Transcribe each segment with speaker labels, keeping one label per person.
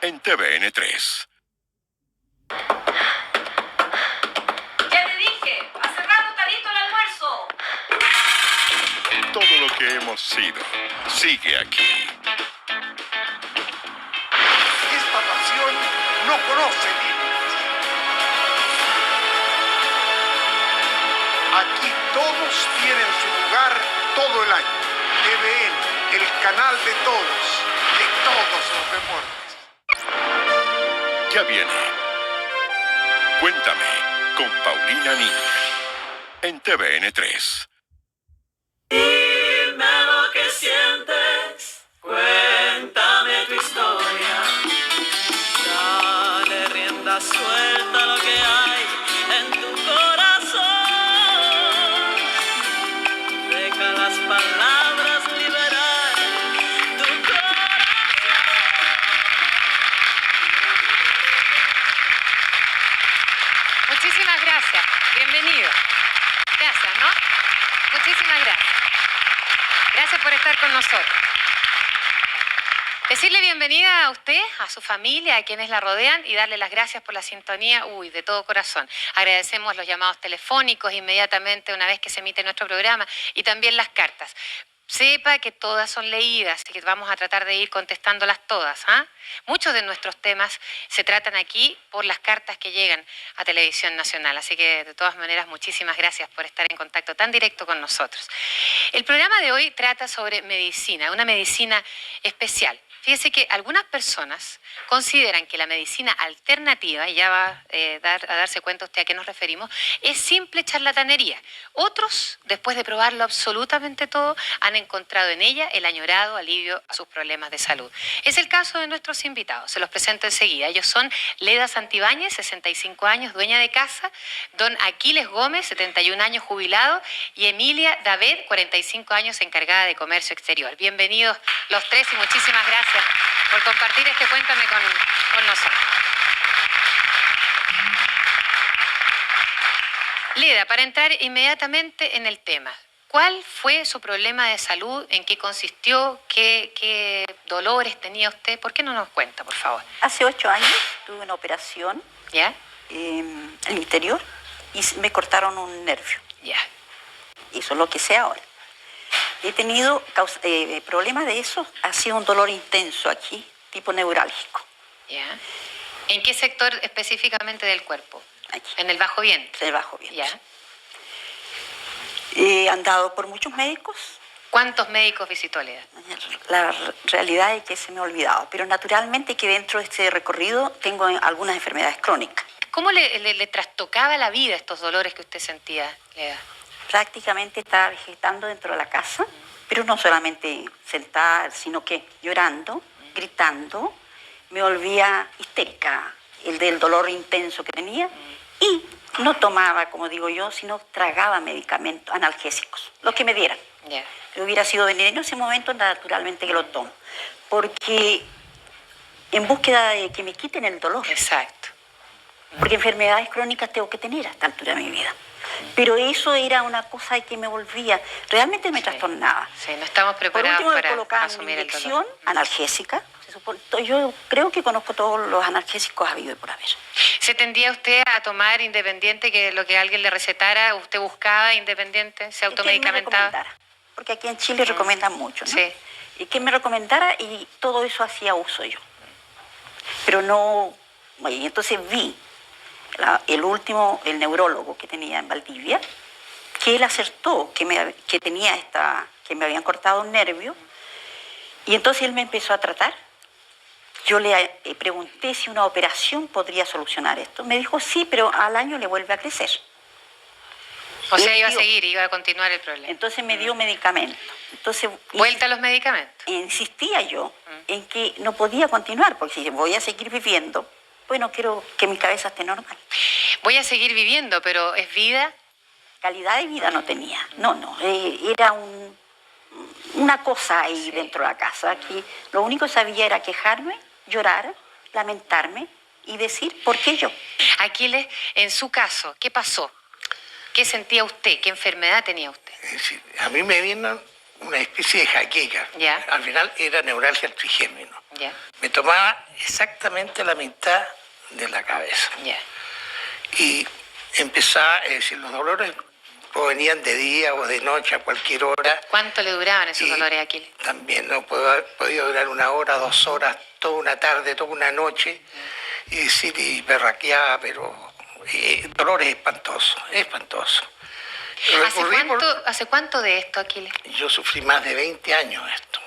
Speaker 1: en TVN3.
Speaker 2: Ya te dije, hace rato está listo el almuerzo.
Speaker 1: Todo lo que hemos sido sigue aquí.
Speaker 3: Esta pasión no conoce límites. Aquí todos tienen su lugar todo el año. TVN, el canal de todos los deportes.
Speaker 1: Ya viene. Cuéntame con Paulina Niño en TVN3.
Speaker 4: Dime lo que sientes, cuéntame tu historia. Dale rienda suelta a lo que hay en tu corazón. Deja las palabras liberar tu corazón.
Speaker 5: Muchísimas gracias. Bienvenido. Gracias, ¿no? Muchísimas gracias. Gracias por estar con nosotros. Decirle bienvenida a usted, a su familia, a quienes la rodean y darle las gracias por la sintonía, de todo corazón. Agradecemos los llamados telefónicos inmediatamente una vez que se emite nuestro programa y también las cartas. Sepa que todas son leídas y que vamos a tratar de ir contestándolas todas. Muchos de nuestros temas se tratan aquí por las cartas que llegan a Televisión Nacional. Así que, de todas maneras, muchísimas gracias por estar en contacto tan directo con nosotros. El programa de hoy trata sobre medicina, una medicina especial. Fíjese que algunas personas consideran que la medicina alternativa, y ya va a darse cuenta usted a qué nos referimos, es simple charlatanería. Otros, después de probarlo absolutamente todo, han encontrado en ella el añorado alivio a sus problemas de salud. Es el caso de nuestros invitados, se los presento enseguida. Ellos son Leda Santibáñez, 65 años, dueña de casa, don Aquiles Gómez, 71 años, jubilado, y Emilia David, 45 años, encargada de comercio exterior. Bienvenidos los tres y muchísimas gracias por compartir este Cuéntame con nosotros. Leda, para entrar inmediatamente en el tema, ¿cuál fue su problema de salud? ¿En qué consistió? ¿Qué dolores tenía usted? ¿Por qué no nos cuenta, por favor?
Speaker 6: Hace 8 años tuve una operación
Speaker 5: ¿Ya?
Speaker 6: en el interior y me cortaron un nervio.
Speaker 5: Ya.
Speaker 6: Eso es lo que sé ahora. He tenido problemas de eso, ha sido un dolor intenso aquí, tipo neurálgico.
Speaker 5: Ya. ¿En qué sector específicamente del cuerpo?
Speaker 6: Aquí.
Speaker 5: En el bajo vientre.
Speaker 6: Del bajo vientre.
Speaker 5: Ya.
Speaker 6: He andado por muchos médicos.
Speaker 5: ¿Cuántos médicos visitó Leda?
Speaker 6: La realidad es que se me ha olvidado, pero naturalmente que dentro de este recorrido tengo algunas enfermedades crónicas.
Speaker 5: ¿Cómo le trastocaba la vida estos dolores que usted sentía, Leda?
Speaker 6: Prácticamente estaba vegetando dentro de la casa, pero no solamente sentada, sino que llorando, gritando, me volvía histérica, el del dolor intenso que tenía, y no tomaba, como digo yo, sino tragaba medicamentos analgésicos, los que me dieran.
Speaker 5: Yeah.
Speaker 6: Si hubiera sido veneno en ese momento, naturalmente que lo tomo, porque en búsqueda de que me quiten el dolor.
Speaker 5: Exacto.
Speaker 6: Porque enfermedades crónicas tengo que tener a esta altura de mi vida. Pero eso era una cosa que me volvía, realmente me trastornaba.
Speaker 5: Sí, no estamos
Speaker 6: Por
Speaker 5: preparados
Speaker 6: último, me
Speaker 5: para
Speaker 6: colocaban una
Speaker 5: asumir el
Speaker 6: inyección
Speaker 5: dolor.
Speaker 6: analgésica. Yo creo que conozco todos los analgésicos habidos y por haber.
Speaker 5: ¿Se tendía usted a tomar independiente que lo que alguien le recetara? ¿Usted buscaba independiente? ¿Se automedicamentaba?
Speaker 6: Que me recomendara, porque aquí en Chile recomiendan mucho, ¿no?
Speaker 5: Sí.
Speaker 6: Y que me recomendara y todo eso hacía uso yo. Pero no... Y entonces vi el neurólogo que tenía en Valdivia, que él acertó que me habían cortado un nervio, y entonces él me empezó a tratar. Yo le pregunté si una operación podría solucionar esto. Me dijo sí, pero al año le vuelve a crecer.
Speaker 5: O sea, iba a seguir, iba a continuar el problema.
Speaker 6: Entonces me dio medicamento. Entonces,
Speaker 5: ¿Vuelta a los medicamentos?
Speaker 6: Insistía yo en que no podía continuar, porque si voy a seguir viviendo, bueno, quiero que mi cabeza esté normal.
Speaker 5: Voy a seguir viviendo, pero ¿es vida?
Speaker 6: Calidad de vida no tenía. No, era una cosa ahí dentro de la casa, que lo único que sabía era quejarme, llorar, lamentarme y decir, ¿por qué yo?
Speaker 5: Aquiles, en su caso, ¿qué pasó? ¿Qué sentía usted? ¿Qué enfermedad tenía usted?
Speaker 3: A mí me vino
Speaker 7: una especie de jaqueca.
Speaker 5: Ya.
Speaker 7: Al final era neuralgia del trigémino.
Speaker 5: Ya,
Speaker 7: Me tomaba exactamente la mitad de la cabeza.
Speaker 5: ya.
Speaker 7: Y empezaba, es decir, los dolores provenían de día o de noche a cualquier hora.
Speaker 5: ¿Cuánto le duraban esos
Speaker 7: Y
Speaker 5: dolores, Aquiles?
Speaker 7: También no podía durar 1 hora, 2 horas, toda una tarde, toda una noche. Y decir, y berraqueaba, pero dolores espantosos, espantosos.
Speaker 5: ¿Hace cuánto de esto, Aquiles?
Speaker 7: Yo sufrí más de 20 años esto.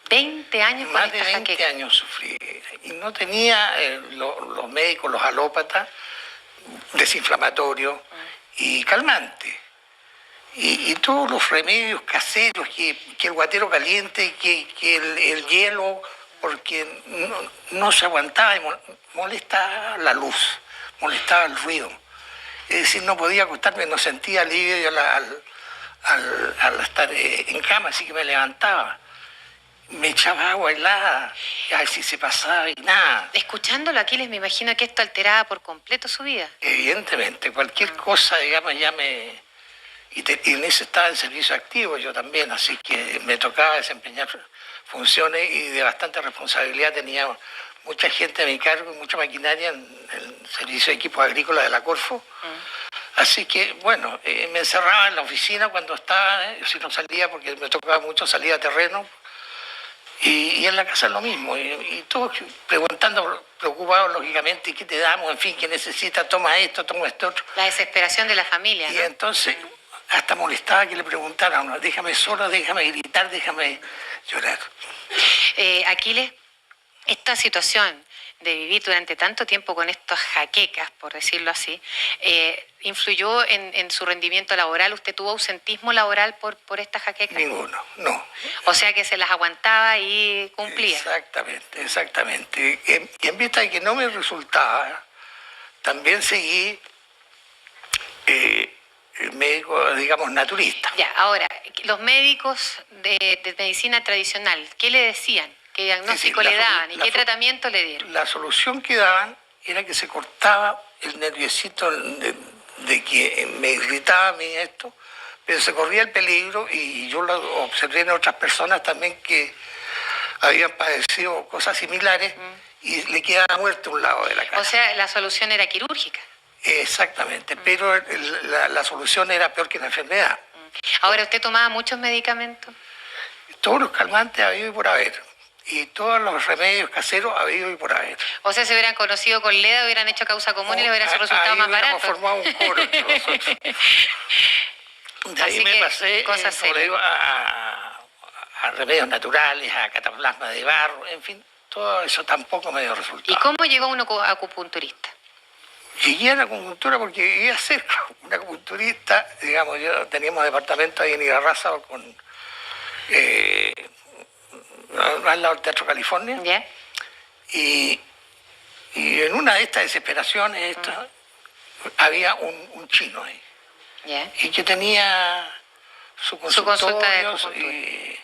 Speaker 5: 20 años con
Speaker 7: Más de
Speaker 5: esta
Speaker 7: 20
Speaker 5: jaqueca.
Speaker 7: años sufrí. Y no tenía los médicos, los alópatas, desinflamatorio y calmante. Y todos los remedios caseros, que el guatero caliente, que el hielo, porque no se aguantaba y molestaba la luz, molestaba el ruido. Es decir, no podía acostarme, no sentía alivio al estar en cama, así que me levantaba. Me echaba agua helada, a ver si se pasaba y nada.
Speaker 5: Escuchándolo, Aquiles, me imagino que esto alteraba por completo su vida.
Speaker 7: Evidentemente, cualquier cosa, digamos, ya me... Y en eso estaba en servicio activo yo también, así que me tocaba desempeñar funciones y de bastante responsabilidad. Tenía mucha gente a mi cargo, mucha maquinaria en el servicio de equipos agrícolas de la Corfo. Así que, bueno, me encerraba en la oficina cuando estaba, si no salía, porque me tocaba mucho salir a terreno. Y en la casa lo mismo, y todos preguntando, preocupados lógicamente, ¿qué te damos? En fin, ¿qué necesitas? Toma esto, toma esto otro.
Speaker 5: La desesperación de la familia,
Speaker 7: Y
Speaker 5: ¿no?
Speaker 7: entonces hasta molestaba que le preguntaran a uno, déjame solo, déjame gritar, déjame llorar.
Speaker 5: Aquiles, esta situación de vivir durante tanto tiempo con estas jaquecas, por decirlo así, ¿influyó en su rendimiento laboral? ¿Usted tuvo ausentismo laboral por estas jaquecas?
Speaker 7: Ninguno, no.
Speaker 5: O sea que se las aguantaba y cumplía.
Speaker 7: Exactamente, exactamente. Y en vista de que no me resultaba, también seguí médico, digamos, naturista.
Speaker 5: Ya, ahora, los médicos de medicina tradicional, ¿qué le decían? ¿Qué diagnóstico le daban? ¿Y qué tratamiento le dieron?
Speaker 7: La solución que daban era que se cortaba el nerviosito de que me irritaba a mí esto, pero se corría el peligro, y yo lo observé en otras personas también que habían padecido cosas similares y le quedaba muerto un lado de la cara.
Speaker 5: O sea, la solución era quirúrgica.
Speaker 7: Exactamente, pero la solución era peor que la enfermedad.
Speaker 5: Ahora, ¿usted tomaba muchos medicamentos?
Speaker 7: Todos los calmantes habido y por haber, y todos los remedios caseros habido y por haber.
Speaker 5: O sea, se hubieran conocido con Leda, hubieran hecho causa común y le hubieran resultado más barato.
Speaker 7: Ahí hubiéramos formado un coro entre nosotros. De ahí
Speaker 5: Así
Speaker 7: me
Speaker 5: que,
Speaker 7: pasé
Speaker 5: cosas
Speaker 7: por ahí
Speaker 5: serias.
Speaker 7: a remedios naturales, a cataplasma de barro, en fin, todo eso tampoco me dio resultado.
Speaker 5: ¿Y cómo llegó uno a acupunturista?
Speaker 7: Llegué a la acupuntura porque vivía cerca, una acupunturista, digamos, yo teníamos departamento ahí en Irarrázaval al lado del Teatro California,
Speaker 5: ¿Ya?
Speaker 7: y en una de estas desesperaciones, había un chino ahí,
Speaker 5: ¿Ya?
Speaker 7: y que tenía su
Speaker 5: consulta de
Speaker 7: consultorio,
Speaker 5: acupuntura.
Speaker 7: y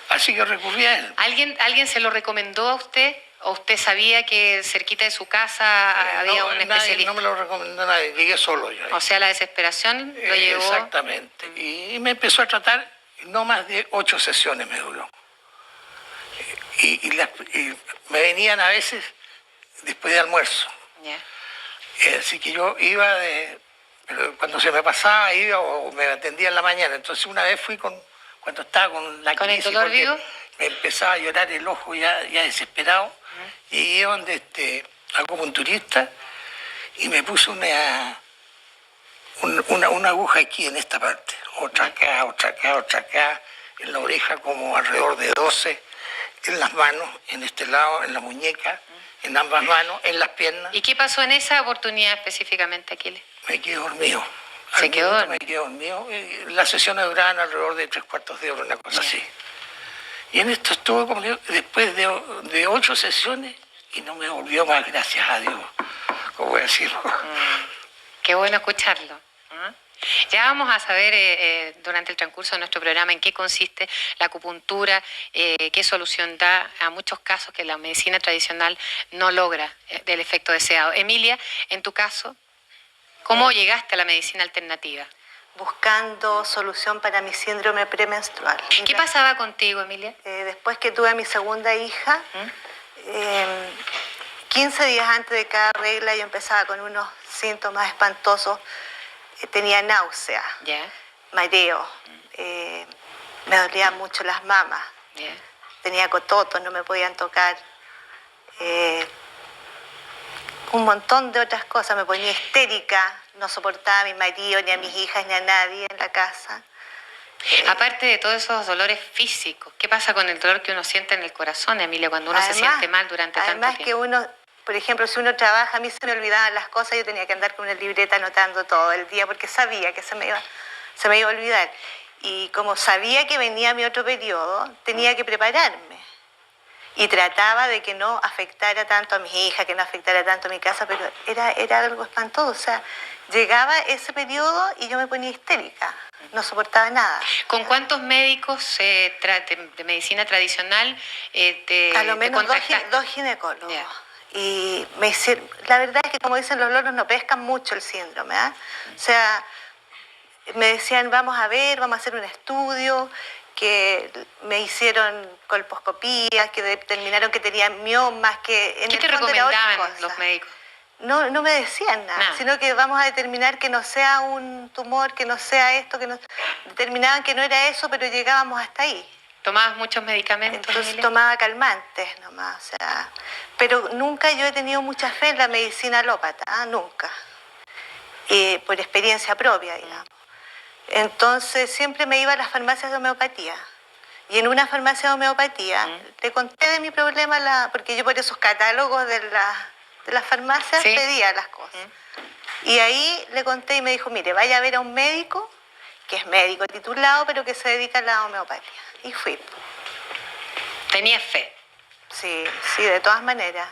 Speaker 7: así que recurrí a él.
Speaker 5: ¿Alguien se lo recomendó a usted? ¿O usted sabía que cerquita de su casa había un especialista?
Speaker 7: No me lo recomendó nadie, llegué solo yo ahí.
Speaker 5: O sea, la desesperación lo llevó...
Speaker 7: Exactamente. Y me empezó a tratar, no más de 8 sesiones me duró. Y me venían a veces después de almuerzo.
Speaker 5: Ya.
Speaker 7: Así que yo iba pero cuando se me pasaba iba o me atendía en la mañana. Entonces una vez fui cuando estaba con la
Speaker 5: ¿Con el
Speaker 7: crisis,
Speaker 5: dolor
Speaker 7: porque
Speaker 5: vivo?
Speaker 7: me empezaba a llorar el ojo ya desesperado. Llegué donde acupunturista y me puso una aguja aquí en esta parte, otra acá, en la oreja como alrededor de 12, en las manos, en este lado, en la muñeca, en ambas manos, en las piernas.
Speaker 5: ¿Y qué pasó en esa oportunidad específicamente, Aquiles?
Speaker 7: Me quedé dormido.
Speaker 5: ¿Se quedó dormido?
Speaker 7: Me quedé dormido. Las sesiones duraban alrededor de 3/4 de hora, una cosa así. Y en esto estuve como después de 8 sesiones y no me volvió más, gracias a Dios, como voy a decirlo.
Speaker 5: Qué bueno escucharlo. Ya vamos a saber durante el transcurso de nuestro programa en qué consiste la acupuntura, qué solución da a muchos casos que la medicina tradicional no logra del efecto deseado. Emilia, en tu caso, ¿cómo llegaste a la medicina alternativa?
Speaker 8: buscando solución para mi síndrome premenstrual.
Speaker 5: ¿Qué pasaba contigo, Emilia?
Speaker 8: Después que tuve a mi segunda hija, 15 días antes de cada regla yo empezaba con unos síntomas espantosos. Tenía náusea, mareo, me dolían mucho las mamas, tenía cototos, no me podían tocar, un montón de otras cosas, me ponía histérica, no soportaba a mi marido, ni a mis hijas, ni a nadie en la casa.
Speaker 5: Aparte de todos esos dolores físicos, ¿qué pasa con el dolor que uno siente en el corazón, Emilia, cuando uno se siente mal durante tanto tiempo?
Speaker 8: Además que uno, por ejemplo, si uno trabaja, a mí se me olvidaban las cosas, yo tenía que andar con una libreta anotando todo el día porque sabía que se me iba a olvidar. Y como sabía que venía mi otro periodo, tenía que prepararme. Y trataba de que no afectara tanto a mis hijas, que no afectara tanto a mi casa, pero era algo espantoso. O sea, llegaba ese periodo y yo me ponía histérica, no soportaba nada.
Speaker 5: ¿Con cuántos médicos de medicina tradicional
Speaker 8: a lo menos dos ginecólogos. Yeah. Y me hicieron, la verdad es que como dicen los loros, no pescan mucho el síndrome. O sea, me decían, vamos a hacer un estudio, que me hicieron colposcopías, que determinaron que tenía miomas, que en
Speaker 5: ¿Qué
Speaker 8: el
Speaker 5: te
Speaker 8: fondo
Speaker 5: recomendaban los médicos?
Speaker 8: No me decían nada, sino que vamos a determinar que no sea un tumor, que no sea esto, determinaban que no era eso, pero llegábamos hasta ahí.
Speaker 5: ¿Tomabas muchos medicamentos?
Speaker 8: Entonces
Speaker 5: Emilia?
Speaker 8: tomaba calmantes nomás, o sea, pero nunca yo he tenido mucha fe en la medicina alópata, nunca, por experiencia propia, digamos. Entonces siempre me iba a las farmacias de homeopatía. Y en una farmacia de homeopatía le conté de mi problema, porque yo por esos catálogos de las farmacias pedía las cosas. Y ahí le conté y me dijo, mire, vaya a ver a un médico, que es médico titulado, pero que se dedica a la homeopatía. Y fui.
Speaker 5: ¿Tenías fe?
Speaker 8: Sí, de todas maneras.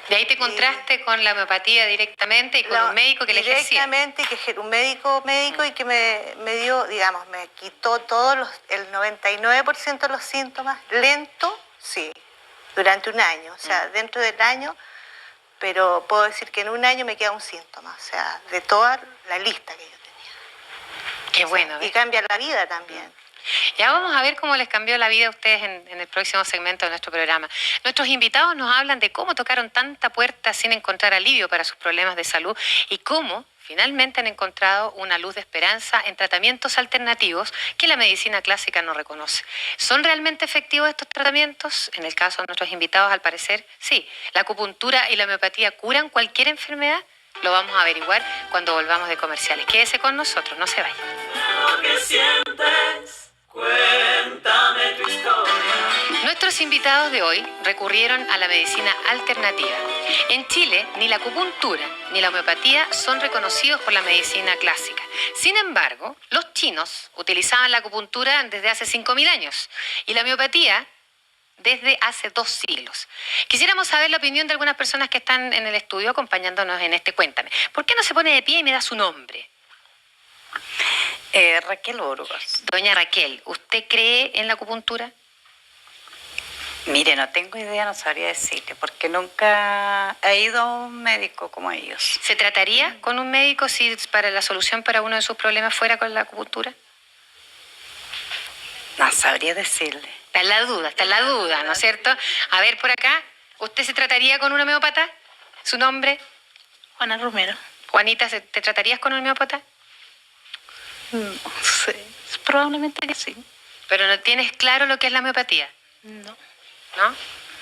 Speaker 5: ¿De ahí te encontraste con la homeopatía directamente y con un médico que le ejercía?
Speaker 8: Directamente, que un médico y que me dio, digamos, me quitó el 99% de los síntomas, lento, sí, durante un año, o sea, dentro del año, pero puedo decir que en un año me queda un síntoma, o sea, de toda la lista que yo tenía.
Speaker 5: Qué bueno.
Speaker 8: Y cambia la vida también.
Speaker 5: Ya vamos a ver cómo les cambió la vida a ustedes en el próximo segmento de nuestro programa. Nuestros invitados nos hablan de cómo tocaron tanta puerta sin encontrar alivio para sus problemas de salud y cómo finalmente han encontrado una luz de esperanza en tratamientos alternativos que la medicina clásica no reconoce. ¿Son realmente efectivos estos tratamientos? En el caso de nuestros invitados, al parecer, sí. ¿La acupuntura y la homeopatía curan cualquier enfermedad? Lo vamos a averiguar cuando volvamos de comerciales. Quédese con nosotros, no se vaya.
Speaker 4: Lo que sientes. Cuéntame tu historia.
Speaker 5: Nuestros invitados de hoy recurrieron a la medicina alternativa. En Chile, ni la acupuntura ni la homeopatía son reconocidos por la medicina clásica. Sin embargo, los chinos utilizaban la acupuntura desde hace 5.000 años y la homeopatía desde hace 2 siglos. Quisiéramos saber la opinión de algunas personas que están en el estudio acompañándonos en este Cuéntame. ¿Por qué no se pone de pie y me da su nombre?
Speaker 9: Raquel Burgos.
Speaker 5: Doña Raquel, ¿usted cree en la acupuntura?
Speaker 9: Mire, no tengo idea, no sabría decirle, porque nunca he ido a un médico como ellos.
Speaker 5: ¿Se trataría con un médico si para la solución para uno de sus problemas fuera con la acupuntura?
Speaker 9: No sabría decirle.
Speaker 5: Está en la duda, ¿no es cierto? A ver, por acá, ¿usted se trataría con un homeópata? ¿Su nombre?
Speaker 10: Juana Romero.
Speaker 5: Juanita, ¿te tratarías con un homeópata?
Speaker 10: No sé, probablemente que sí.
Speaker 5: ¿Pero no tienes claro lo que es la homeopatía?
Speaker 10: No.
Speaker 5: ¿No?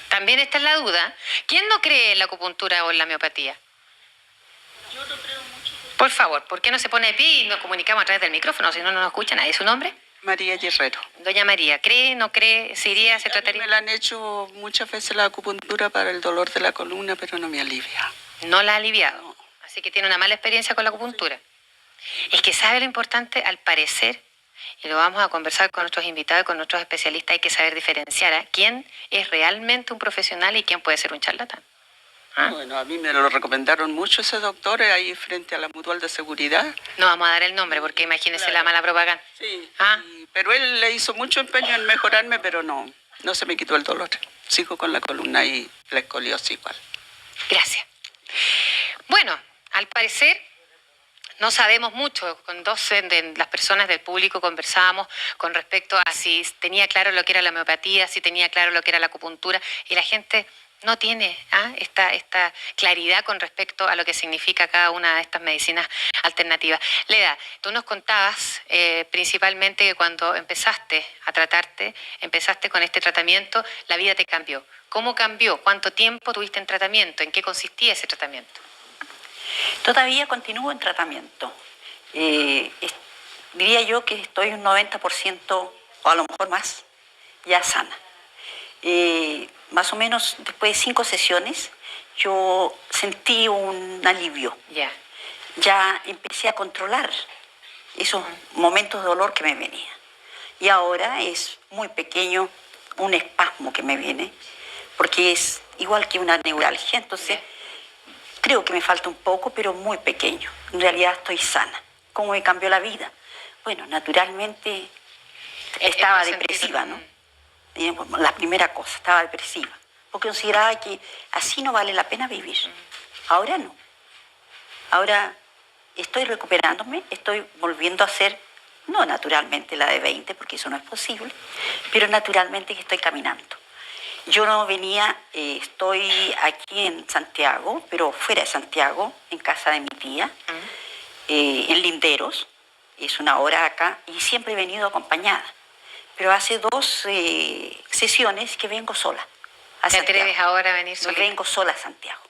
Speaker 5: También está en la duda. ¿Quién no cree en la acupuntura o en la homeopatía?
Speaker 10: Yo no creo mucho.
Speaker 5: Por favor, ¿por qué no se pone de pie y nos comunicamos a través del micrófono? Si no, no nos escucha nadie. ¿Su nombre?
Speaker 11: María Guerrero.
Speaker 5: Doña María, ¿cree, no cree? ¿Se iría, se trataría?
Speaker 11: Me la han hecho muchas veces la acupuntura para el dolor de la columna, pero no me alivia.
Speaker 5: No la ha aliviado.
Speaker 11: No.
Speaker 5: Así que tiene una mala experiencia con la acupuntura. Es que sabe lo importante, al parecer, y lo vamos a conversar con nuestros invitados y con nuestros especialistas, hay que saber diferenciar a quién es realmente un profesional y quién puede ser un charlatán. ¿Ah?
Speaker 11: Bueno, a mí me lo recomendaron mucho ese doctor ahí frente a la Mutual de Seguridad.
Speaker 5: No vamos a dar el nombre porque imagínese
Speaker 11: Claro.
Speaker 5: la mala propaganda.
Speaker 11: Sí,
Speaker 5: ¿Ah?
Speaker 11: pero él le hizo mucho empeño en mejorarme, pero no se me quitó el dolor. Sigo con la columna y la escoliosis igual.
Speaker 5: Gracias. Bueno, al parecer No sabemos mucho, con dos de las personas del público conversábamos con respecto a si tenía claro lo que era la homeopatía, si tenía claro lo que era la acupuntura, y la gente no tiene esta claridad con respecto a lo que significa cada una de estas medicinas alternativas. Leda, tú nos contabas principalmente que cuando empezaste a tratarte, empezaste con este tratamiento, la vida te cambió. ¿Cómo cambió? ¿Cuánto tiempo tuviste en tratamiento? ¿En qué consistía ese tratamiento?
Speaker 6: Todavía continúo en tratamiento. Diría yo que estoy un 90% o a lo mejor más ya sana. Más o menos después de 5 sesiones yo sentí un alivio. Ya empecé a controlar esos momentos de dolor que me venían. Y ahora es muy pequeño un espasmo que me viene, porque es igual que una neuralgia, entonces creo que me falta un poco, pero muy pequeño. En realidad estoy sana. ¿Cómo me cambió la vida? Bueno, naturalmente estaba depresiva, ¿no? La primera cosa, estaba depresiva, porque consideraba que así no vale la pena vivir. Ahora no. Ahora estoy recuperándome, estoy volviendo a ser, no naturalmente la de 20, porque eso no es posible, pero naturalmente que estoy caminando. Yo no venía, estoy aquí en Santiago, pero fuera de Santiago, en casa de mi tía, en Linderos, es una hora acá, y siempre he venido acompañada. Pero hace 2 sesiones que vengo sola a
Speaker 5: ¿Te
Speaker 6: Santiago.
Speaker 5: atreves ahora a venir sola?
Speaker 6: Vengo sola a Santiago.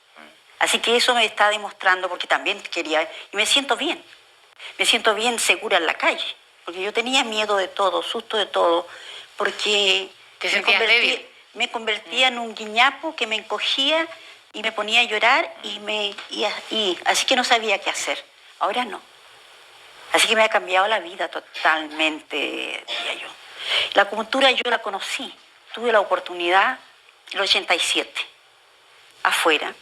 Speaker 6: Así que eso me está demostrando, porque también quería, y me siento bien segura en la calle, porque yo tenía miedo de todo, susto de todo, porque
Speaker 5: ¿Te sentías débil?
Speaker 6: Me convertía en un guiñapo que me encogía y me ponía a llorar y así que no sabía qué hacer. Ahora no. Así que me ha cambiado la vida totalmente, diría yo. La acupuntura yo la conocí, tuve la oportunidad en el 87, afuera.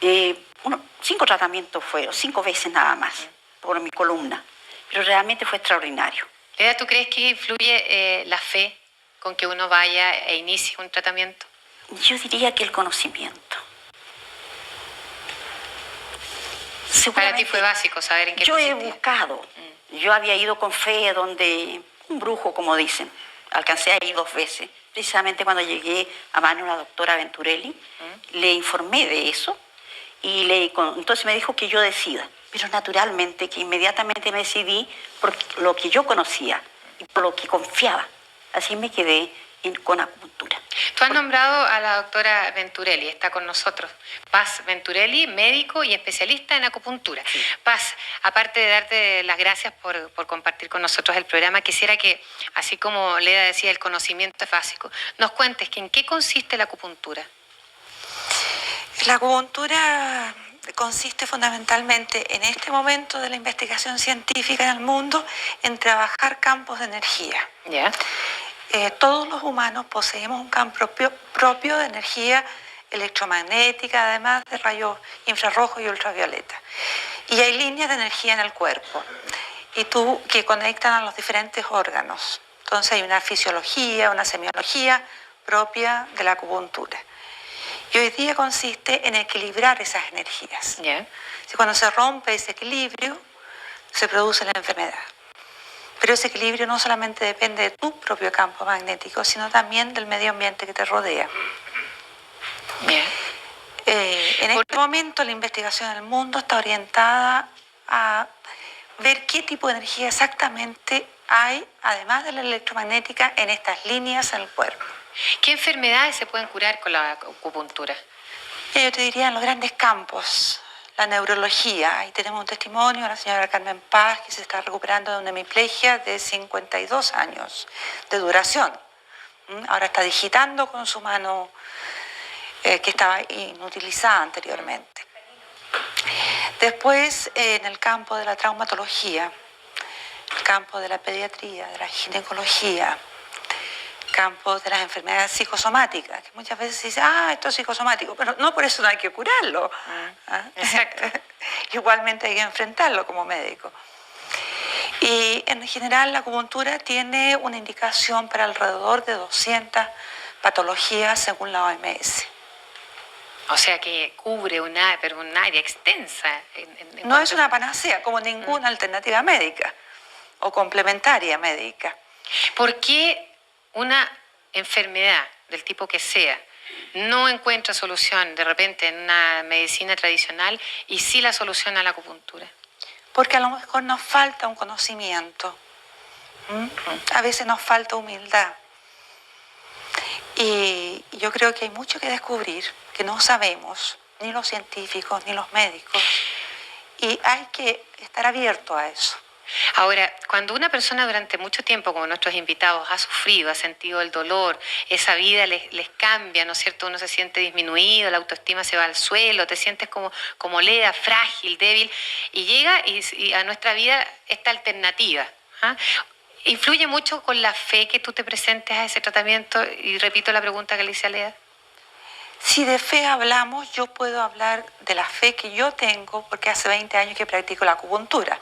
Speaker 6: 5 tratamientos fueron, 5 veces nada más, por mi columna, pero realmente fue extraordinario.
Speaker 5: Leda, ¿tú crees que influye la fe con que uno vaya e inicie un tratamiento?
Speaker 6: Yo diría que el conocimiento.
Speaker 5: Para ti fue básico saber en qué consistía.
Speaker 6: Yo he buscado, yo había ido con fe donde un brujo, como dicen, alcancé a ir 2 veces, precisamente cuando llegué a mano de la doctora Venturelli, le informé de eso y entonces me dijo que yo decida, pero naturalmente que inmediatamente me decidí por lo que yo conocía y por lo que confiaba, así me quedé con acupuntura.
Speaker 5: Tú has nombrado a la doctora Venturelli, está con nosotros. Paz Venturelli, médico y especialista en acupuntura. Sí. Paz, aparte de darte las gracias por compartir con nosotros el programa, quisiera que, así como Leda decía, el conocimiento es básico, nos cuentes que en qué consiste la acupuntura.
Speaker 12: La acupuntura consiste fundamentalmente en este momento de la investigación científica en el mundo en trabajar campos de energía.
Speaker 5: ¿Ya?
Speaker 12: Todos los humanos poseemos un campo propio de energía electromagnética, además de rayos infrarrojos y ultravioleta. Y hay líneas de energía en el cuerpo que conectan a los diferentes órganos. Entonces hay una fisiología, una semiología propia de la acupuntura. Y hoy día consiste en equilibrar esas energías.
Speaker 5: Yeah.
Speaker 12: Cuando se rompe ese equilibrio, se produce la enfermedad. Pero ese equilibrio no solamente depende de tu propio campo magnético, sino también del medio ambiente que te rodea. En este momento la investigación en el mundo está orientada a ver qué tipo de energía exactamente hay, además de la electromagnética, en estas líneas en el cuerpo.
Speaker 5: ¿Qué enfermedades se pueden curar con la acupuntura?
Speaker 12: Yo te diría en los grandes campos. La neurología, ahí tenemos un testimonio de la señora Carmen Paz, que se está recuperando de una hemiplegia de 52 años de duración. Ahora está digitando con su mano que estaba inutilizada anteriormente. Después, en el campo de la traumatología, el campo de la pediatría, de la ginecología, campo de las enfermedades psicosomáticas, que muchas veces se dice, esto es psicosomático, pero no por eso no hay que curarlo.
Speaker 5: Exacto.
Speaker 12: Igualmente hay que enfrentarlo como médico. Y en general la acupuntura tiene una indicación para alrededor de 200 patologías según la OMS.
Speaker 5: O sea que cubre un área extensa.
Speaker 12: No es una panacea, como ninguna alternativa médica o complementaria médica.
Speaker 5: ¿Por qué una enfermedad del tipo que sea no encuentra solución de repente en una medicina tradicional y sí la solución a la acupuntura?
Speaker 12: Porque a lo mejor nos falta un conocimiento. A veces nos falta humildad. Y yo creo que hay mucho que descubrir, que no sabemos, ni los científicos, ni los médicos. Y hay que estar abierto a eso.
Speaker 5: Ahora, cuando una persona durante mucho tiempo, como nuestros invitados, ha sufrido, ha sentido el dolor, esa vida les cambia, ¿no es cierto? Uno se siente disminuido, la autoestima se va al suelo, te sientes como leda, frágil, débil, y llega y a nuestra vida esta alternativa. ¿Ah? ¿Influye mucho con la fe que tú te presentes a ese tratamiento? Y repito la pregunta que le hice a Leda.
Speaker 12: Si de fe hablamos, yo puedo hablar de la fe que yo tengo, porque hace 20 años que practico la acupuntura.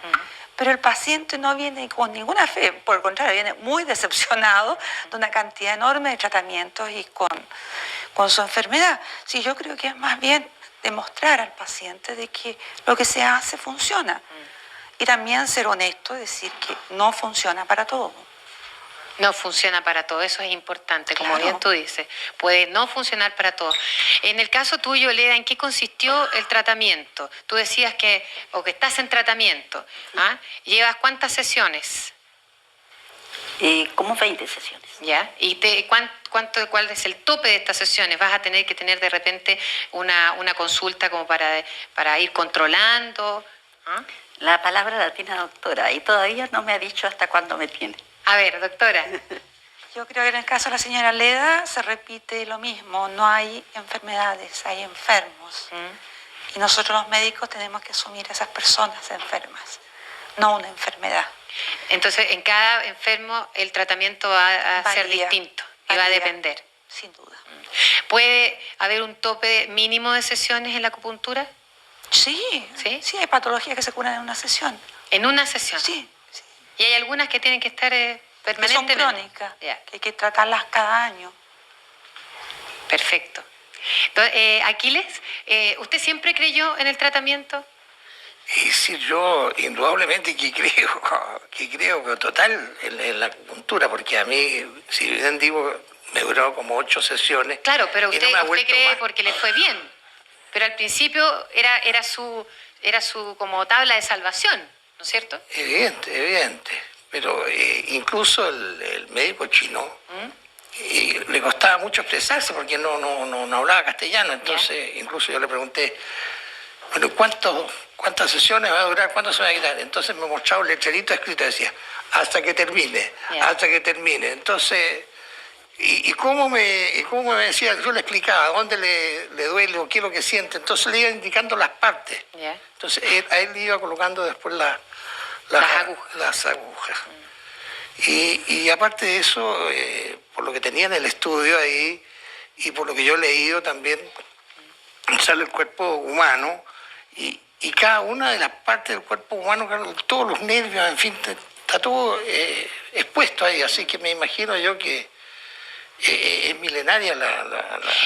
Speaker 12: Pero el paciente no viene con ninguna fe, por el contrario, viene muy decepcionado de una cantidad enorme de tratamientos y con su enfermedad. Sí, yo creo que es más bien demostrar al paciente de que lo que se hace funciona. Y también ser honesto, decir que no funciona para todo.
Speaker 5: No funciona para todo, eso es importante, como
Speaker 12: Claro.
Speaker 5: bien tú dices. Puede no funcionar para todo. En el caso tuyo, Leda, ¿en qué consistió el tratamiento? Tú decías que estás en tratamiento. ¿Ah? ¿Llevas cuántas sesiones?
Speaker 6: Como 20 sesiones.
Speaker 5: ¿Ya? ¿Y cuál es el tope de estas sesiones? ¿Vas a tener que tener de repente una consulta como para ir controlando? ¿Ah?
Speaker 6: La palabra la tiene la doctora y todavía no me ha dicho hasta cuándo me tiene.
Speaker 5: A ver, doctora.
Speaker 12: Yo creo que en el caso de la señora Leda se repite lo mismo. No hay enfermedades, hay enfermos. Y nosotros los médicos tenemos que asumir a esas personas enfermas, no una enfermedad.
Speaker 5: Entonces, en cada enfermo el tratamiento va a ser distinto y va a depender.
Speaker 12: Sin duda.
Speaker 5: ¿Puede haber un tope mínimo de sesiones en la acupuntura?
Speaker 12: Sí, sí, hay patologías que se curan en una sesión.
Speaker 5: ¿En una sesión?
Speaker 12: Sí.
Speaker 5: Y hay algunas que tienen que estar
Speaker 12: Que son
Speaker 5: permanentemente.
Speaker 12: crónicas, que hay que tratarlas cada año.
Speaker 5: Perfecto. Entonces, Aquiles, ¿usted siempre creyó en el tratamiento?
Speaker 7: Y sí, yo indudablemente que creo, pero total, en la acupuntura, porque a mí, si bien digo, me duró como 8 sesiones.
Speaker 5: Claro, pero
Speaker 7: y
Speaker 5: usted,
Speaker 7: no me ha
Speaker 5: usted
Speaker 7: vuelto
Speaker 5: cree
Speaker 7: más.
Speaker 5: porque le fue bien. Pero al principio era su como tabla de salvación, ¿no es cierto?
Speaker 7: Evidente. Pero incluso el médico chino le costaba mucho expresarse porque no hablaba castellano. Entonces, incluso yo le pregunté, bueno, ¿cuántas sesiones va a durar? ¿Cuánto se va a quitar? Entonces me mostraba un letrerito escrito, decía, hasta que termine, hasta que termine. Entonces, ¿y cómo me decía? Yo le explicaba dónde le duele o qué es lo que siente. Entonces le iba indicando las partes. Entonces a él le iba colocando después las agujas. Y aparte de eso, por lo que tenía en el estudio ahí y por lo que yo he leído también, sale el cuerpo humano y cada una de las partes del cuerpo humano, todos los nervios, en fin, está todo expuesto ahí. Así que me imagino yo que es milenaria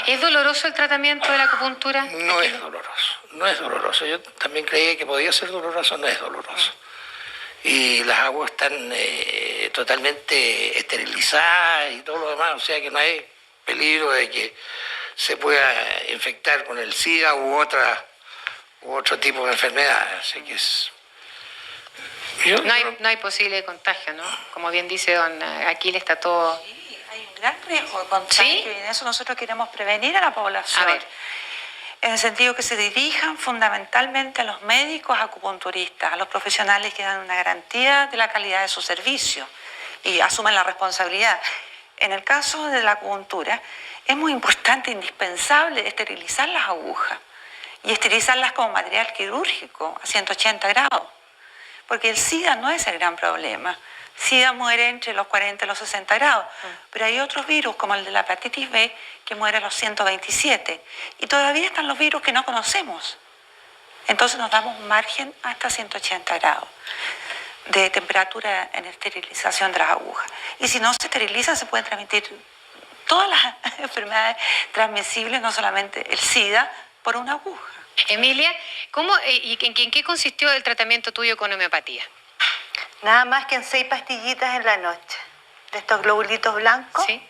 Speaker 5: ¿Es doloroso el tratamiento de la acupuntura?
Speaker 7: No es doloroso. Yo también creía que podía ser doloroso, no es doloroso. Y las aguas están totalmente esterilizadas y todo lo demás, o sea que no hay peligro de que se pueda infectar con el SIDA u otro tipo de enfermedad. Así que
Speaker 5: No hay posible contagio, ¿no? Como bien dice don Aquiles, está todo...
Speaker 12: Hay un gran riesgo de contagio y en eso nosotros queremos prevenir a la población.
Speaker 5: A ver.
Speaker 12: En el sentido que se dirijan fundamentalmente a los médicos acupunturistas, a los profesionales que dan una garantía de la calidad de su servicio y asumen la responsabilidad. En el caso de la acupuntura, es muy importante, indispensable, esterilizar las agujas y esterilizarlas como material quirúrgico a 180 grados, porque el SIDA no es el gran problema. SIDA muere entre los 40 y los 60 grados, pero hay otros virus como el de la hepatitis B que muere a los 127 y todavía están los virus que no conocemos. Entonces nos damos un margen hasta 180 grados de temperatura en esterilización de las agujas. Y si no se esterilizan se pueden transmitir todas las enfermedades transmisibles, no solamente el SIDA, por una aguja.
Speaker 5: Emilia, ¿cómo y en qué consistió el tratamiento tuyo con homeopatía?
Speaker 8: Nada más que en 6 pastillitas en la noche, de estos globulitos blancos.
Speaker 5: Sí.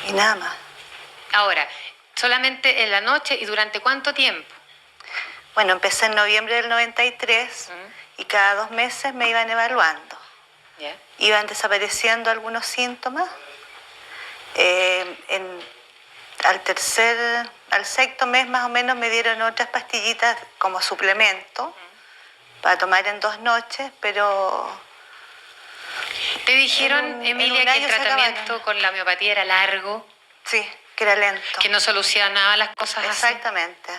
Speaker 8: Y nada más.
Speaker 5: Ahora, solamente en la noche y durante cuánto tiempo?
Speaker 8: Bueno, empecé en noviembre del 93 y cada 2 meses me iban evaluando.
Speaker 5: ¿Ya?
Speaker 8: Iban desapareciendo algunos síntomas. Al 6º mes más o menos me dieron otras pastillitas como suplemento para tomar en 2 noches, pero...
Speaker 5: ¿Te dijeron, Emilia, que el tratamiento con la homeopatía era largo?
Speaker 8: Sí, que era lento.
Speaker 5: Que no solucionaba las cosas así.
Speaker 8: Exactamente.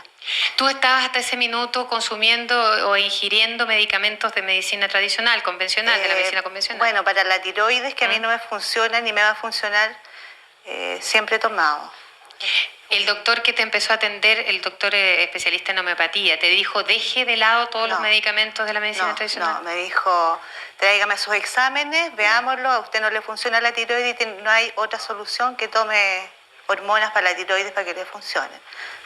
Speaker 5: ¿Tú estabas hasta ese minuto consumiendo o ingiriendo medicamentos de medicina tradicional, convencional, de la medicina convencional?
Speaker 8: Bueno, para la tiroides, que a mí no me funciona ni me va a funcionar, siempre he tomado.
Speaker 5: El doctor que te empezó a atender, el doctor especialista en homeopatía, ¿te dijo deje de lado todos los medicamentos de la medicina tradicional?
Speaker 8: No, me dijo tráigame sus exámenes, veámoslo, a usted no le funciona la tiroides y no hay otra solución que tome hormonas para la tiroides para que le funcione.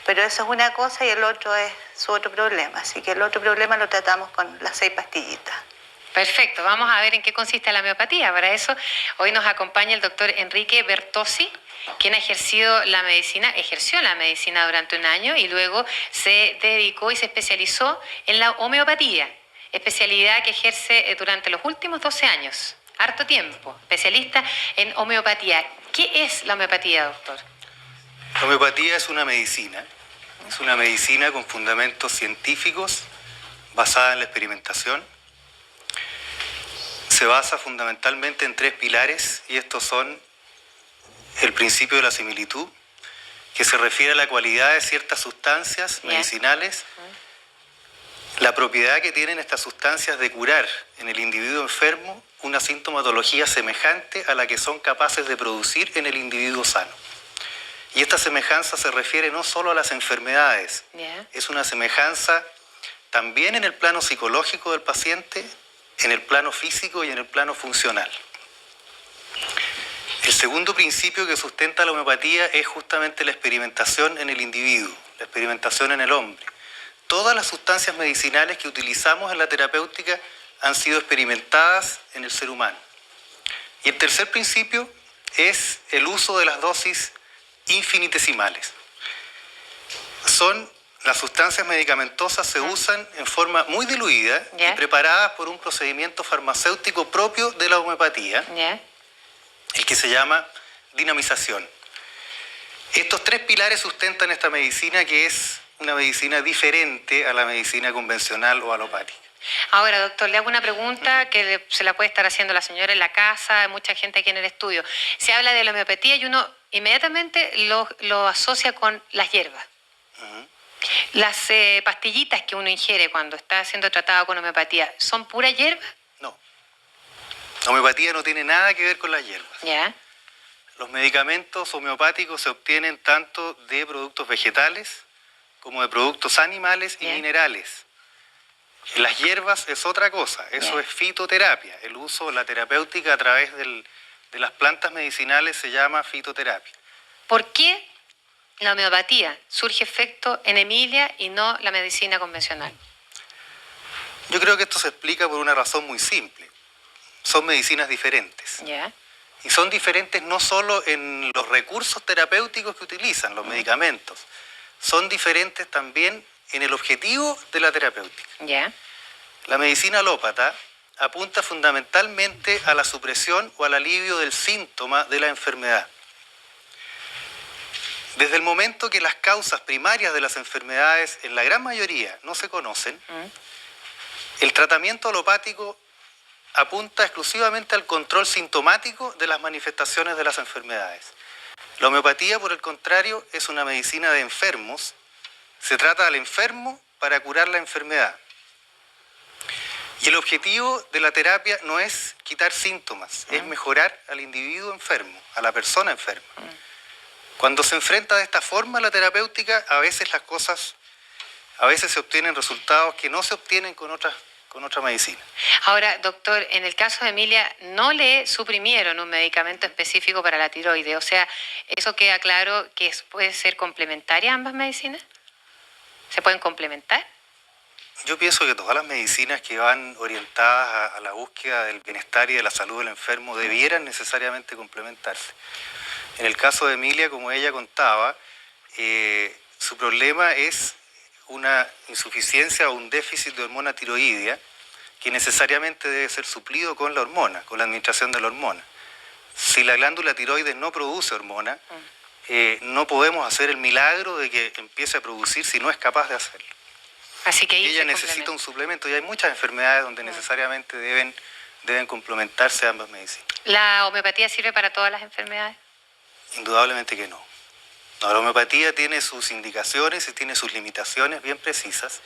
Speaker 8: Pero eso es una cosa y el otro es su otro problema, así que el otro problema lo tratamos con las 6 pastillitas.
Speaker 5: Perfecto, vamos a ver en qué consiste la homeopatía. Para eso hoy nos acompaña el doctor Enrique Bertozzi, quien ejerció la medicina durante un año y luego se dedicó y se especializó en la homeopatía, especialidad que ejerce durante los últimos 12 años, harto tiempo, especialista en homeopatía. ¿Qué es la homeopatía, doctor?
Speaker 13: La homeopatía es una medicina con fundamentos científicos, basada en la experimentación. Se basa fundamentalmente en 3 pilares y estos son el principio de la similitud, que se refiere a la cualidad de ciertas sustancias medicinales, la propiedad que tienen estas sustancias de curar en el individuo enfermo una sintomatología semejante a la que son capaces de producir en el individuo sano. Y esta semejanza se refiere no solo a las enfermedades, es una semejanza también en el plano psicológico del paciente, en el plano físico y en el plano funcional. El segundo principio que sustenta la homeopatía es justamente la experimentación en el individuo, la experimentación en el hombre. Todas las sustancias medicinales que utilizamos en la terapéutica han sido experimentadas en el ser humano. Y el tercer principio es el uso de las dosis infinitesimales. Las sustancias medicamentosas se usan en forma muy diluida y preparadas por un procedimiento farmacéutico propio de la homeopatía, el que se llama dinamización. Estos 3 pilares sustentan esta medicina, que es una medicina diferente a la medicina convencional o alopática.
Speaker 5: Ahora, doctor, le hago una pregunta que se la puede estar haciendo la señora en la casa, hay mucha gente aquí en el estudio. Se habla de la homeopatía y uno inmediatamente lo asocia con las hierbas. Las pastillitas que uno ingiere cuando está siendo tratado con homeopatía, ¿son pura hierba?
Speaker 13: No. La homeopatía no tiene nada que ver con las hierbas. Los medicamentos homeopáticos se obtienen tanto de productos vegetales como de productos animales y minerales. Las hierbas es otra cosa, eso es fitoterapia. El uso, la terapéutica a través de las plantas medicinales se llama fitoterapia.
Speaker 5: ¿Por qué la homeopatía surge efecto en Emilia y no la medicina convencional?
Speaker 13: Yo creo que esto se explica por una razón muy simple. Son medicinas diferentes. Y son diferentes no solo en los recursos terapéuticos que utilizan, los medicamentos, son diferentes también en el objetivo de la terapéutica. La medicina alópata apunta fundamentalmente a la supresión o al alivio del síntoma de la enfermedad. Desde el momento que las causas primarias de las enfermedades, en la gran mayoría, no se conocen, el tratamiento alopático apunta exclusivamente al control sintomático de las manifestaciones de las enfermedades. La homeopatía, por el contrario, es una medicina de enfermos. Se trata al enfermo para curar la enfermedad. Y el objetivo de la terapia no es quitar síntomas, es mejorar al individuo enfermo, a la persona enferma. Cuando se enfrenta de esta forma la terapéutica, a veces se obtienen resultados que no se obtienen con otra medicina.
Speaker 5: Ahora, doctor, en el caso de Emilia, no le suprimieron un medicamento específico para la tiroides, o sea, ¿eso queda claro que puede ser complementaria a ambas medicinas? ¿Se pueden complementar?
Speaker 13: Yo pienso que todas las medicinas que van orientadas a la búsqueda del bienestar y de la salud del enfermo debieran necesariamente complementarse. En el caso de Emilia, como ella contaba, su problema es una insuficiencia o un déficit de hormona tiroidea que necesariamente debe ser suplido con la hormona, con la administración de la hormona. Si la glándula tiroides no produce hormona, no podemos hacer el milagro de que empiece a producir si no es capaz de hacerlo.
Speaker 5: Así que ahí
Speaker 13: ella necesita un suplemento y hay muchas enfermedades donde necesariamente deben complementarse ambas medicinas.
Speaker 5: ¿La homeopatía sirve para todas las enfermedades?
Speaker 13: Indudablemente que no. No, la homeopatía tiene sus indicaciones y tiene sus limitaciones bien precisas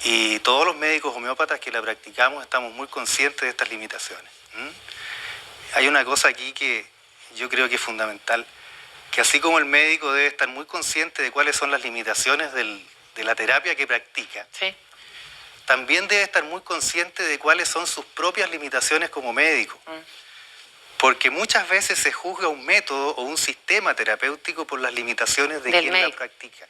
Speaker 13: y todos los médicos homeópatas que la practicamos estamos muy conscientes de estas limitaciones. Hay una cosa aquí que yo creo que es fundamental, que así como el médico debe estar muy consciente de cuáles son las limitaciones de la terapia que practica,
Speaker 5: sí,
Speaker 13: también debe estar muy consciente de cuáles son sus propias limitaciones como médico. Porque muchas veces se juzga un método o un sistema terapéutico por las limitaciones de quien la practica.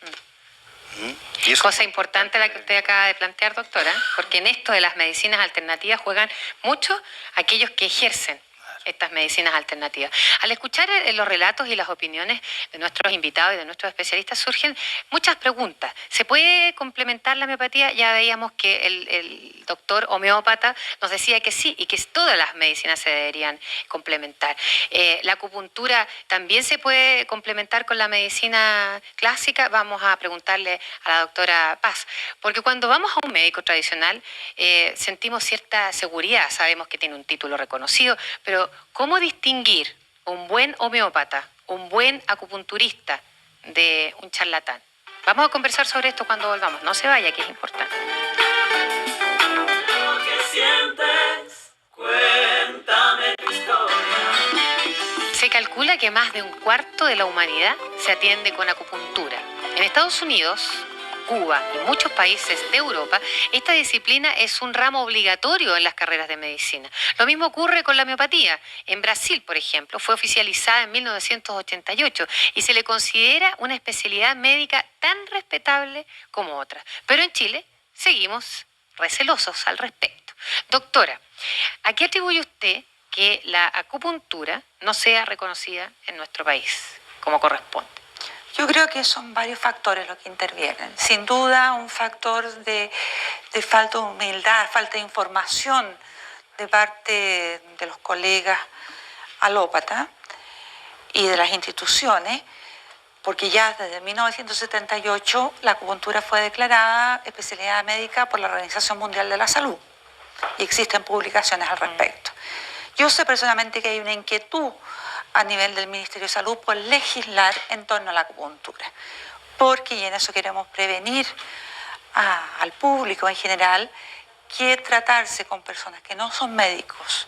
Speaker 13: Y eso
Speaker 5: cosa importante la que usted acaba de plantear, doctora, porque en esto de las medicinas alternativas juegan mucho aquellos que ejercen estas medicinas alternativas. Al escuchar los relatos y las opiniones de nuestros invitados y de nuestros especialistas surgen muchas preguntas. ¿Se puede complementar la homeopatía? Ya veíamos que el doctor homeópata nos decía que sí y que todas las medicinas se deberían complementar. ¿La acupuntura también se puede complementar con la medicina clásica? Vamos a preguntarle a la doctora Paz, porque cuando vamos a un médico tradicional sentimos cierta seguridad, sabemos que tiene un título reconocido, pero ¿cómo distinguir un buen homeópata, un buen acupunturista de un charlatán? Vamos a conversar sobre esto cuando volvamos. No se vaya, que es importante.
Speaker 4: Lo que sientes, cuéntame tu historia.
Speaker 5: Se calcula que más de un cuarto de la humanidad se atiende con acupuntura. En Estados Unidos, Cuba y muchos países de Europa, esta disciplina es un ramo obligatorio en las carreras de medicina. Lo mismo ocurre con la homeopatía. En Brasil, por ejemplo, fue oficializada en 1988 y se le considera una especialidad médica tan respetable como otras. Pero en Chile seguimos recelosos al respecto. Doctora, ¿a qué atribuye usted que la acupuntura no sea reconocida en nuestro país como corresponde?
Speaker 12: Yo creo que son varios factores los que intervienen. Sin duda, un factor de falta de humildad, falta de información de parte de los colegas alópatas y de las instituciones, porque ya desde 1978 la acupuntura fue declarada especialidad médica por la Organización Mundial de la Salud y existen publicaciones al respecto. Yo sé personalmente que hay una inquietud a nivel del Ministerio de Salud por legislar en torno a la acupuntura, porque, y en eso queremos prevenir al público en general, que tratarse con personas que no son médicos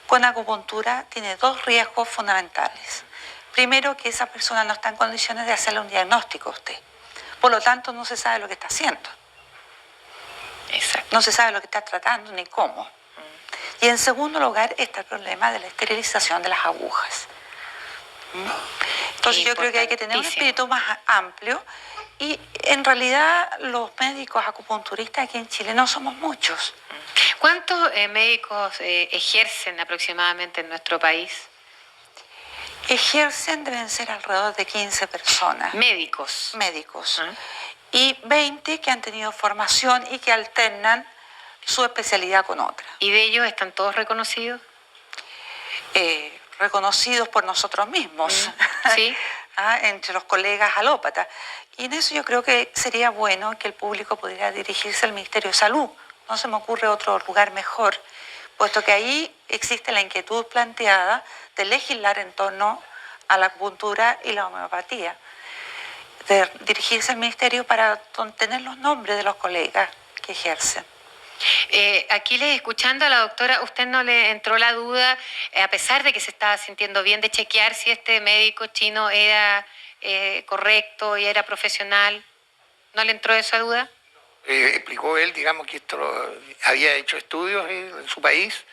Speaker 12: con acupuntura tiene dos riesgos fundamentales. Primero, que esa persona no está en condiciones de hacerle un diagnóstico a usted, por lo tanto no se sabe lo que está haciendo.
Speaker 5: Exacto.
Speaker 12: No se sabe lo que está tratando ni cómo. Y en segundo lugar está el problema de la esterilización de las agujas. Entonces yo creo que hay que tener un espíritu más amplio y en realidad los médicos acupunturistas aquí en Chile no somos muchos.
Speaker 5: ¿Cuántos médicos ejercen aproximadamente en nuestro país?
Speaker 12: Ejercen, deben ser alrededor de 15 personas.
Speaker 5: Médicos.
Speaker 12: Médicos. Y 20 que han tenido formación y que alternan su especialidad con otra.
Speaker 5: ¿Y de ellos están todos reconocidos?
Speaker 12: Reconocidos por nosotros mismos,
Speaker 5: ¿sí?
Speaker 12: Entre los colegas alópatas. Y en eso yo creo que sería bueno que el público pudiera dirigirse al Ministerio de Salud. No se me ocurre otro lugar mejor, puesto que ahí existe la inquietud planteada de legislar en torno a la acupuntura y la homeopatía. De dirigirse al Ministerio para tener los nombres de los colegas que ejercen.
Speaker 5: Aquí escuchando a la doctora, ¿usted no le entró la duda, a pesar de que se estaba sintiendo bien, de chequear si este médico chino era correcto y era profesional? ¿No le entró esa duda?
Speaker 7: Explicó él, digamos, que esto había hecho estudios en su país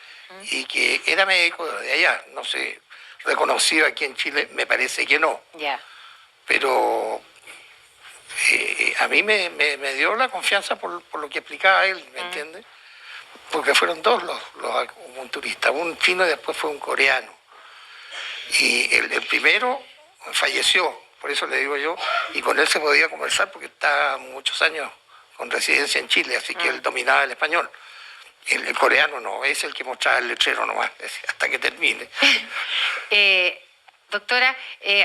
Speaker 7: y que era médico de allá. No sé, reconocido aquí en Chile, me parece que no.
Speaker 5: Ya.
Speaker 7: Pero a mí me dio la confianza por lo que explicaba él, ¿me entiendes? Porque fueron dos los acupunturistas, un chino y después fue un coreano. Y el primero falleció, por eso le digo yo, y con él se podía conversar porque está muchos años con residencia en Chile, así que él dominaba el español. El coreano no, es el que mostraba el letrero nomás, hasta que termine.
Speaker 5: Doctora,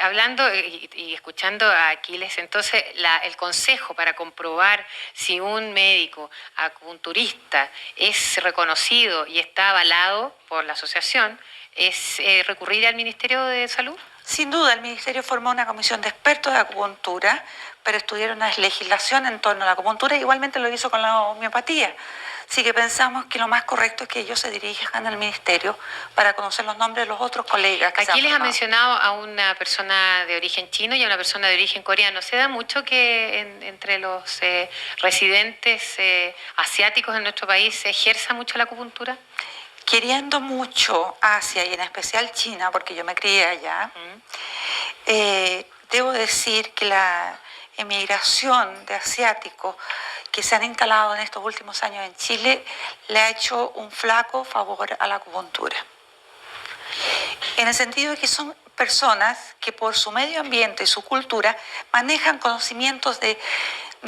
Speaker 5: hablando y escuchando a Aquiles, entonces el consejo para comprobar si un médico acupunturista es reconocido y está avalado por la asociación es recurrir al Ministerio de Salud.
Speaker 12: Sin duda, el Ministerio formó una comisión de expertos de acupuntura para estudiar una legislación en torno a la acupuntura, igualmente lo hizo con la homeopatía. Así que pensamos que lo más correcto es que ellos se dirijan al Ministerio para conocer los nombres de los otros colegas.
Speaker 5: Aquí les ha mencionado a una persona de origen chino y a una persona de origen coreano. ¿Se da mucho que entre los residentes asiáticos en nuestro país se ejerza mucho la acupuntura?
Speaker 12: Queriendo mucho Asia y en especial China, porque yo me crié allá, debo decir que la emigración de asiáticos que se han instalado en estos últimos años en Chile le ha hecho un flaco favor a la acupuntura. En el sentido de que son personas que por su medio ambiente y su cultura manejan conocimientos de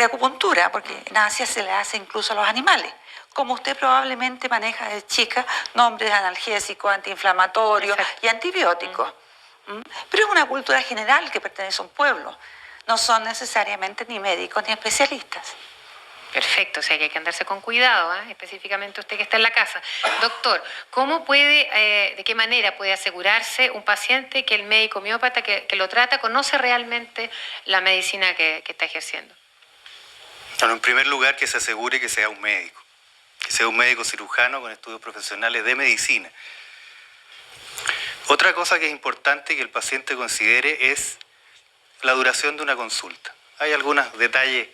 Speaker 12: acupuntura, porque en Asia se le hace incluso a los animales. Como usted probablemente maneja de chica nombres de analgésicos, antiinflamatorios y antibióticos. Pero es una cultura general que pertenece a un pueblo. No son necesariamente ni médicos ni especialistas.
Speaker 5: Perfecto, o sea que hay que andarse con cuidado, específicamente usted que está en la casa. Doctor, ¿cómo puede, de qué manera puede asegurarse un paciente que el médico homeópata que lo trata conoce realmente la medicina que está ejerciendo?
Speaker 13: Bueno, en primer lugar, que se asegure que sea un médico cirujano con estudios profesionales de medicina. Otra cosa que es importante que el paciente considere es la duración de una consulta. Hay algunos detalles.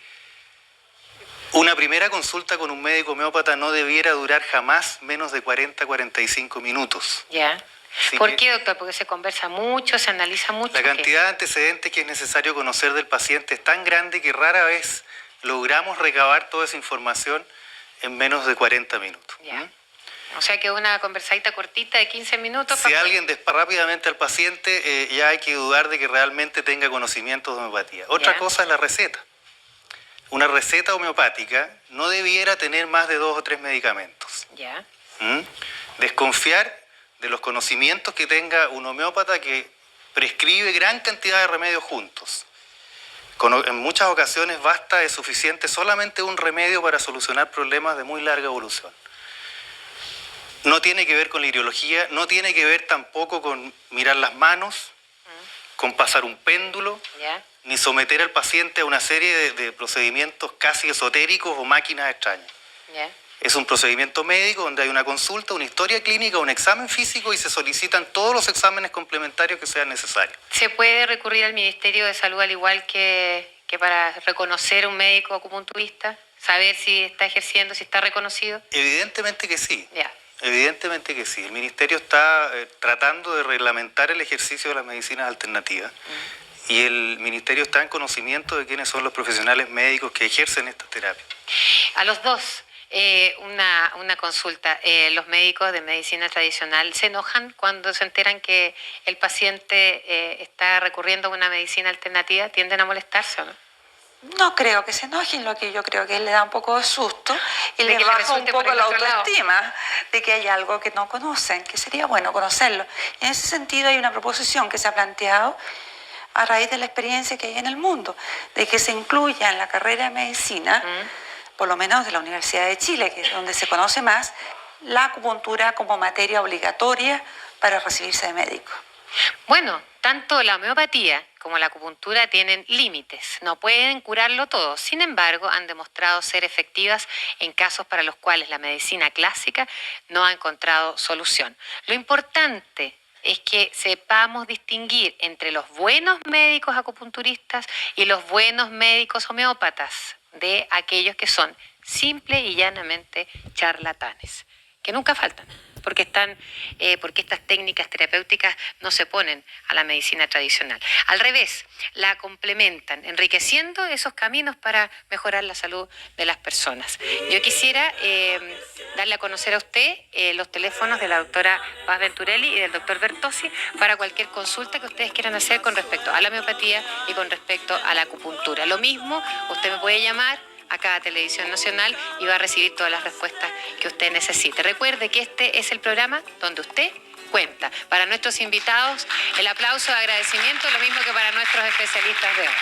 Speaker 13: Una primera consulta con un médico homeópata no debiera durar jamás menos de 40-45 minutos.
Speaker 5: Ya. ¿Por qué, doctor? Porque se conversa mucho, se analiza mucho.
Speaker 13: La cantidad de antecedentes que es necesario conocer del paciente es tan grande que rara vez logramos recabar toda esa información en menos de 40 minutos.
Speaker 5: Ya. O sea que una conversadita cortita de 15 minutos...
Speaker 13: Si alguien despacha rápidamente al paciente, ya hay que dudar de que realmente tenga conocimientos de homeopatía. Otra cosa es la receta. Una receta homeopática no debiera tener más de 2 o 3 medicamentos.
Speaker 5: Ya.
Speaker 13: Desconfiar de los conocimientos que tenga un homeópata que prescribe gran cantidad de remedios juntos. En muchas ocasiones basta, es suficiente solamente un remedio para solucionar problemas de muy larga evolución. No tiene que ver con la ideología, no tiene que ver tampoco con mirar las manos, con pasar un péndulo, ni someter al paciente a una serie de procedimientos casi esotéricos o máquinas extrañas. Es un procedimiento médico donde hay una consulta, una historia clínica, un examen físico y se solicitan todos los exámenes complementarios que sean necesarios.
Speaker 5: ¿Se puede recurrir al Ministerio de Salud al igual que para reconocer un médico acupunturista? ¿Saber si está ejerciendo, si está reconocido?
Speaker 13: Evidentemente que sí.
Speaker 5: Ya.
Speaker 13: Evidentemente que sí. El Ministerio está tratando de reglamentar el ejercicio de las medicinas alternativas y el Ministerio está en conocimiento de quiénes son los profesionales médicos que ejercen esta terapia.
Speaker 5: A los dos, una consulta. Los médicos de medicina tradicional se enojan cuando se enteran que el paciente está recurriendo a una medicina alternativa. ¿Tienden a molestarse o no?
Speaker 12: No creo que se enojen, lo que yo creo que le da un poco de susto y les baja un poco la autoestima de que hay algo que no conocen, que sería bueno conocerlo. Y en ese sentido hay una proposición que se ha planteado a raíz de la experiencia que hay en el mundo, de que se incluya en la carrera de medicina, por lo menos de la Universidad de Chile, que es donde se conoce más, la acupuntura como materia obligatoria para recibirse de médico.
Speaker 5: Bueno, tanto la homeopatía como la acupuntura tienen límites, no pueden curarlo todo. Sin embargo, han demostrado ser efectivas en casos para los cuales la medicina clásica no ha encontrado solución. Lo importante es que sepamos distinguir entre los buenos médicos acupunturistas y los buenos médicos homeópatas de aquellos que son simple y llanamente charlatanes, que nunca faltan. porque estas técnicas terapéuticas no se oponen a la medicina tradicional. Al revés, la complementan, enriqueciendo esos caminos para mejorar la salud de las personas. Yo quisiera darle a conocer a usted los teléfonos de la doctora Paz Venturelli y del doctor Bertossi para cualquier consulta que ustedes quieran hacer con respecto a la homeopatía y con respecto a la acupuntura. Lo mismo, usted me puede llamar acá a Televisión Nacional y va a recibir todas las respuestas que usted necesite. Recuerde que este es el programa donde usted cuenta. Para nuestros invitados, el aplauso de agradecimiento, lo mismo que para nuestros especialistas de hoy.